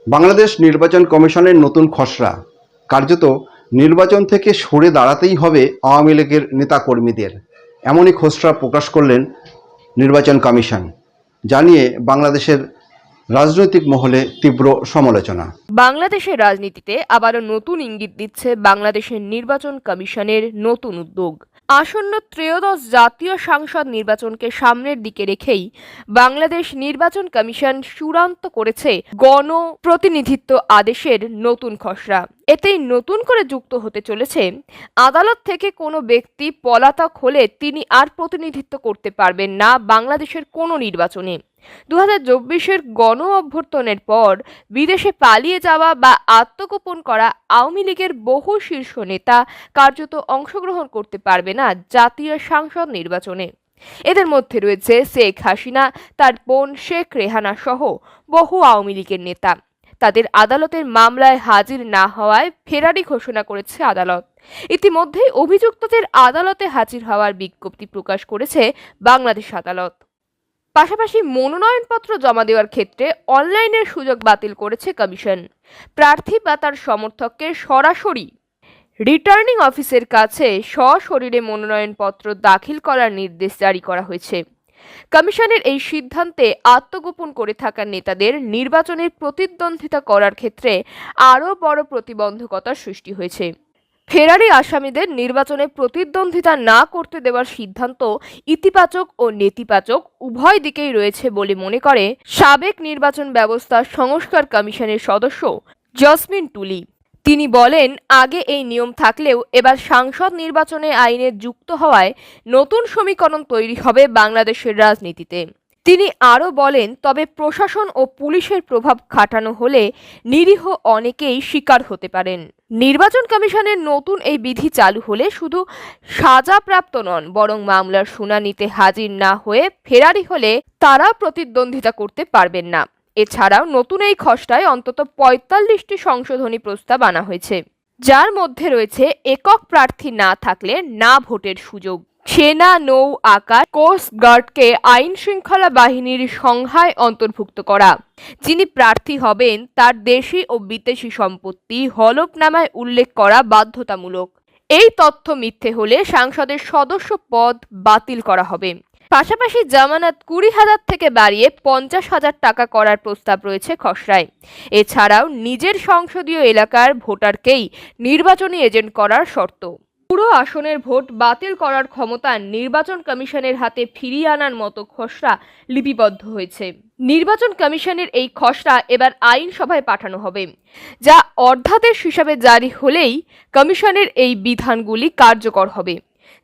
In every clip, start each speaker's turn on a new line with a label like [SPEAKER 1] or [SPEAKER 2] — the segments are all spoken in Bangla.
[SPEAKER 1] বাংলাদেশ নির্বাচন কমিশনের নতুন খসড়া কার্যত নির্বাচন থেকে সরে দাঁড়াতেই হবে আওয়ামী লীগের নেতাকর্মীদের, এমনই খসড়া প্রকাশ করলেন নির্বাচন কমিশন। জানিয়ে বাংলাদেশের রাজনৈতিক মহলে তীব্র সমালোচনা।
[SPEAKER 2] বাংলাদেশের রাজনীতিতে আবারও নতুন ইঙ্গিত দিচ্ছে বাংলাদেশের নির্বাচন কমিশনের নতুন উদ্যোগ। আসন্ন ত্রয়োদশ জাতীয় সংসদ নির্বাচনকে সামনের দিকে রেখেই বাংলাদেশ নির্বাচন কমিশন চূড়ান্ত করেছে গণপ্রতিনিধিত্ব আদেশের নতুন খসড়া। এতেই নতুন করে যুক্ত হতে চলেছে, আদালত থেকে কোনো ব্যক্তি পলাতক হলে তিনি আর প্রতিনিধিত্ব করতে পারবেন না বাংলাদেশের কোনো নির্বাচনে। 2024-এর গণ অভ্যর্থনের পর বিদেশে পালিয়ে যাওয়া বা আত্মগোপন করা আওয়ামী লীগের বহু শীর্ষ নেতা কার্যত অংশগ্রহণ করতে পারবে না জাতীয় সংসদ নির্বাচনে। এদের মধ্যে রয়েছে শেখ হাসিনা, তার বোন শেখ রেহানা সহ বহু আওয়ামী লীগের নেতা। তাদের আদালতের মামলায় হাজির না হওয়ায় ফেরারি ঘোষণা করেছে আদালত। ইতিমধ্যেই অভিযুক্তদের আদালতে হাজির হওয়ার বিজ্ঞপ্তি প্রকাশ করেছে বাংলাদেশ আদালত। পাশাপাশি মনোনয়নপত্র জমা দেওয়ার ক্ষেত্রে অনলাইনের সুযোগ বাতিল করেছে কমিশন। প্রার্থী বা তার সমর্থককে সরাসরি রিটার্নিং অফিসের কাছে সশরীরে মনোনয়নপত্র দাখিল করার নির্দেশ জারি করা হয়েছে। কমিশনের এই সিদ্ধান্তে আত্মগোপন করে থাকা নেতাদের নির্বাচনের প্রতিদ্বন্দ্বিতা করার ক্ষেত্রে আরও বড় প্রতিবন্ধকতার সৃষ্টি হয়েছে। ফেরারি আসামিদের নির্বাচনে প্রতিদ্বন্দ্বিতা না করতে দেওয়ার সিদ্ধান্ত ইতিবাচক ও নেতিবাচক উভয় দিকেই রয়েছে বলে মনে করে সাবেক নির্বাচন ব্যবস্থা সংস্কার কমিশনের সদস্য জসমিন টুলি। তিনি বলেন, আগে এই নিয়ম থাকলেও এবার সংসদ নির্বাচনে আইনে যুক্ত হওয়ায় নতুন সমীকরণ তৈরি হবে বাংলাদেশের রাজনীতিতে। তিনি আরও বলেন, তবে প্রশাসন ও পুলিশের প্রভাব খাটানো হলে নিরীহ অনেকেই শিকার হতে পারেন। নির্বাচন কমিশনের নতুন এই বিধি চালু হলে শুধু সাজাপ্রাপ্ত নন, বরং মামলার শুনানিতে হাজির না হয়ে ফেরারি হলে তারা প্রতিদ্বন্দ্বিতা করতে পারবেন না। এছাড়াও নতুন এই খসড়ায় অন্তত 45টি সংশোধনী প্রস্তাব আনা হয়েছে, যার মধ্যে রয়েছে একক প্রার্থী না থাকলে না ভোটের সুযোগ, সেনা, নৌ, আকাশ, কোস্ট গার্ডকে আইন শৃঙ্খলা বাহিনীর সংখ্যায় অন্তর্ভুক্ত করা, যিনি প্রার্থী হবেন তার দেশি ও বিদেশি সম্পত্তি হলফনামায় উল্লেখ করা বাধ্যতামূলক। এই তথ্য মিথ্যে হলে সাংসদের সদস্য পদ বাতিল করা হবে। পাশাপাশি জামানত 20,000 থেকে বাড়িয়ে 50,000 টাকা করার প্রস্তাব রয়েছে খসড়ায়। এছাড়াও নিজের সংসদীয় এলাকার ভোটারকেই নির্বাচনী এজেন্ট করার শর্ত। পুরো আসনের ভোট বাতিল করার ক্ষমতা নির্বাচন কমিশনের হাতে ফিরিয়ে আনার মতো খসড়া লিপিবদ্ধ হয়েছে। নির্বাচন কমিশনের এই খসড়া এবার আইনসভায় পাঠানো হবে, যা অধ্যাদেশ হিসাবে জারি হলেই কমিশনের এই বিধানগুলি কার্যকর হবে,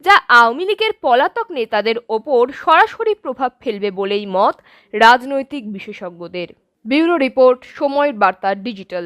[SPEAKER 2] যা আওয়ামী লীগের পলাতক নেতাদের ওপর সরাসরি প্রভাব ফেলবে বলেই মত রাজনৈতিক বিশেষজ্ঞদের। ব্যুরো রিপোর্ট, সময়ের বার্তা ডিজিটাল।